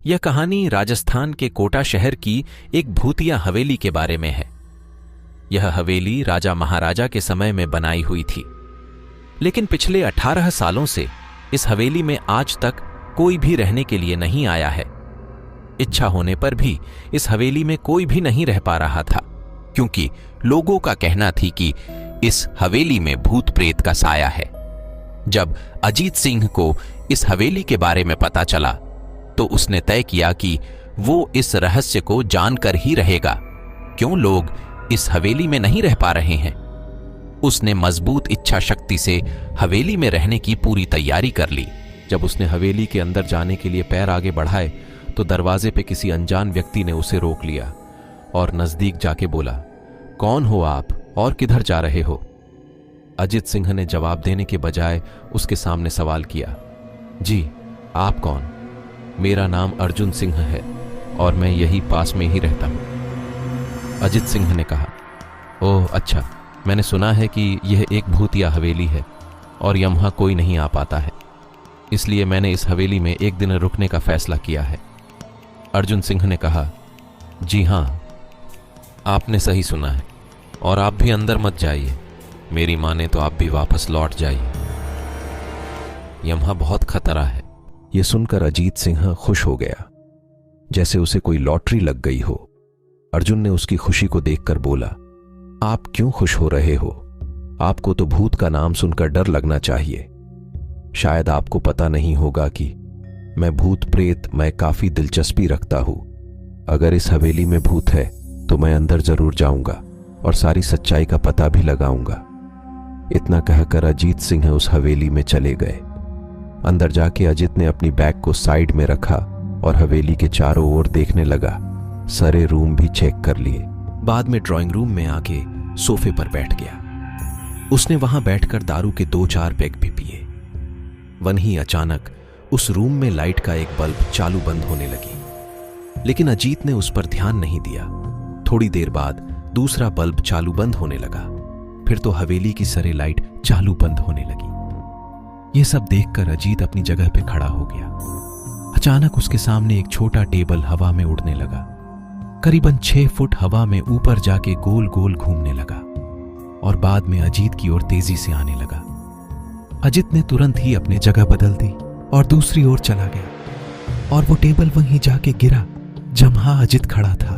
यह कहानी राजस्थान के कोटा शहर की एक भूतिया हवेली के बारे में है। यह हवेली राजा महाराजा के समय में बनाई हुई थी, लेकिन पिछले 18 सालों से इस हवेली में आज तक कोई भी रहने के लिए नहीं आया है। इच्छा होने पर भी इस हवेली में कोई भी नहीं रह पा रहा था, क्योंकि लोगों का कहना थी कि इस हवेली में भूत प्रेत का साया है। जब अजीत सिंह को इस हवेली के बारे में पता चला तो उसने तय किया कि वो इस रहस्य को जानकर ही रहेगा, क्यों लोग इस हवेली में नहीं रह पा रहे हैं। उसने मजबूत इच्छा शक्ति से हवेली में रहने की पूरी तैयारी कर ली। जब उसने हवेली के अंदर जाने के लिए पैर आगे बढ़ाए तो दरवाजे पे किसी अनजान व्यक्ति ने उसे रोक लिया और नजदीक जाके बोला, कौन हो आप और किधर जा रहे हो? अजित सिंह ने जवाब देने के बजाय उसके सामने सवाल किया, जी आप कौन? मेरा नाम अर्जुन सिंह है और मैं यही पास में ही रहता हूं। अजित सिंह ने कहा, ओह अच्छा, मैंने सुना है कि यह एक भूतिया हवेली है और यहां कोई नहीं आ पाता है, इसलिए मैंने इस हवेली में एक दिन रुकने का फैसला किया है। अर्जुन सिंह ने कहा, जी हां, आपने सही सुना है और आप भी अंदर मत जाइए, मेरी माने तो आप भी वापस लौट जाइए, यहां बहुत खतरा है। यह सुनकर अजीत सिंह खुश हो गया, जैसे उसे कोई लॉटरी लग गई हो। अर्जुन ने उसकी खुशी को देखकर बोला, आप क्यों खुश हो रहे हो? आपको तो भूत का नाम सुनकर डर लगना चाहिए। शायद आपको पता नहीं होगा कि मैं भूत प्रेत में काफी दिलचस्पी रखता हूं। अगर इस हवेली में भूत है तो मैं अंदर जरूर जाऊंगा और सारी सच्चाई का पता भी लगाऊंगा। इतना कहकर अजीत सिंह उस हवेली में चले गए। अंदर जाके अजित ने अपनी बैग को साइड में रखा और हवेली के चारों ओर देखने लगा। सारे रूम भी चेक कर लिए। बाद में ड्राइंग रूम में आके सोफे पर बैठ गया। उसने वहां बैठकर दारू के 2-4 पैग भी पिए। वहीं अचानक उस रूम में लाइट का एक बल्ब चालू बंद होने लगी, लेकिन अजीत ने उस पर ध्यान नहीं दिया। थोड़ी देर बाद दूसरा बल्ब चालू बंद होने लगा, फिर तो हवेली की सारी लाइट चालू बंद होने लगी। यह सब देखकर अजीत अपनी जगह पे खड़ा हो गया। अचानक उसके सामने एक छोटा टेबल हवा में उड़ने लगा। करीबन 6 फुट हवा में ऊपर जाके गोल गोल घूमने लगा और बाद में अजीत की ओर तेजी से आने लगा। अजीत ने तुरंत ही अपनी जगह बदल दी और दूसरी ओर चला गया और वो टेबल वहीं जाके गिरा जहां अजीत खड़ा था।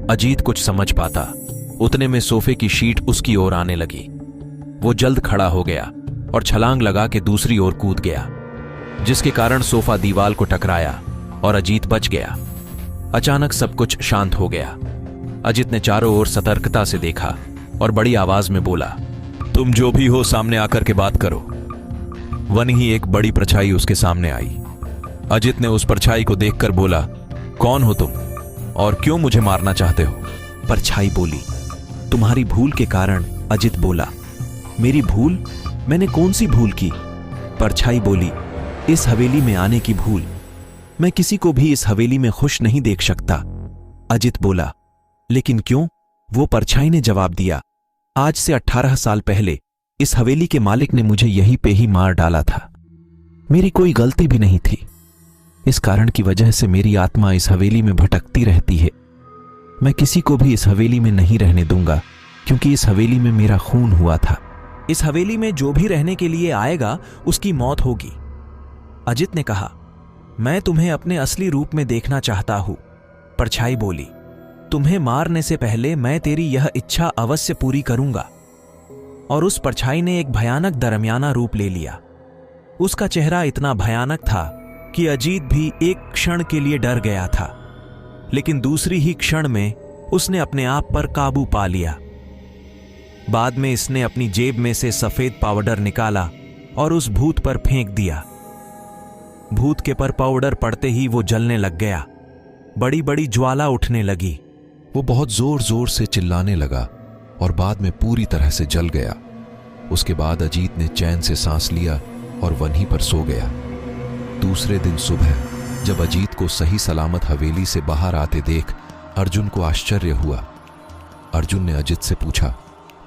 अजीत कुछ समझ पाता उतने में सोफे की शीट उसकी ओर आने लगी। वो जल्द खड़ा हो गया और छलांग लगा के दूसरी ओर कूद गया, जिसके कारण सोफा दीवार को टकराया और अजीत बच गया। अचानक सब कुछ शांत हो गया। अजीत ने चारों ओर सतर्कता से देखा और बड़ी आवाज में बोला, तुम जो भी हो सामने आकर के बात करो। वहीं एक बड़ी परछाई उसके सामने आई। अजीत ने उस परछाई को देखकर बोला, कौन हो तुम और क्यों मुझे मारना चाहते हो? परछाई बोली, तुम्हारी भूल के कारण। अजीत बोला, मेरी भूल? मैंने कौन सी भूल की? परछाई बोली, इस हवेली में आने की भूल। मैं किसी को भी इस हवेली में खुश नहीं देख सकता। अजीत बोला, लेकिन क्यों? वो परछाई ने जवाब दिया, आज से 18 साल पहले इस हवेली के मालिक ने मुझे यहीं पे ही मार डाला था। मेरी कोई गलती भी नहीं थी। इस कारण की वजह से मेरी आत्मा इस हवेली में भटकती रहती है। मैं किसी को भी इस हवेली में नहीं रहने दूंगा, क्योंकि इस हवेली में मेरा खून हुआ था। इस हवेली में जो भी रहने के लिए आएगा उसकी मौत होगी। अजीत ने कहा, मैं तुम्हें अपने असली रूप में देखना चाहता हूं। परछाई बोली, तुम्हें मारने से पहले मैं तेरी यह इच्छा अवश्य पूरी करूंगा। और उस परछाई ने एक भयानक दरमियाना रूप ले लिया। उसका चेहरा इतना भयानक था कि अजीत भी एक क्षण के लिए डर गया था, लेकिन दूसरी ही क्षण में उसने अपने आप पर काबू पा लिया। बाद में इसने अपनी जेब में से सफेद पाउडर निकाला और उस भूत पर फेंक दिया। भूत के पर पाउडर पड़ते ही वो जलने लग गया। बड़ी बड़ी ज्वाला उठने लगी। वो बहुत जोर जोर से चिल्लाने लगा और बाद में पूरी तरह से जल गया। उसके बाद अजीत ने चैन से सांस लिया और वहीं पर सो गया। दूसरे दिन सुबह जब अजीत को सही सलामत हवेली से बाहर आते देख अर्जुन को आश्चर्य हुआ। अर्जुन ने अजीत से पूछा,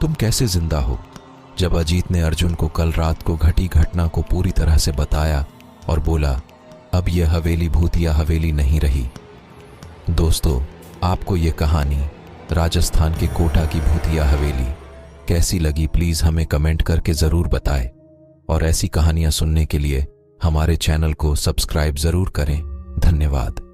तुम कैसे जिंदा हो? जब अजीत ने अर्जुन को कल रात को घटी घटना को पूरी तरह से बताया और बोला, अब यह हवेली भूतिया हवेली नहीं रही। दोस्तों, आपको यह कहानी राजस्थान के कोटा की भूतिया हवेली कैसी लगी, प्लीज हमें कमेंट करके जरूर बताएं। और ऐसी कहानियां सुनने के लिए हमारे चैनल को सब्सक्राइब जरूर करें। धन्यवाद।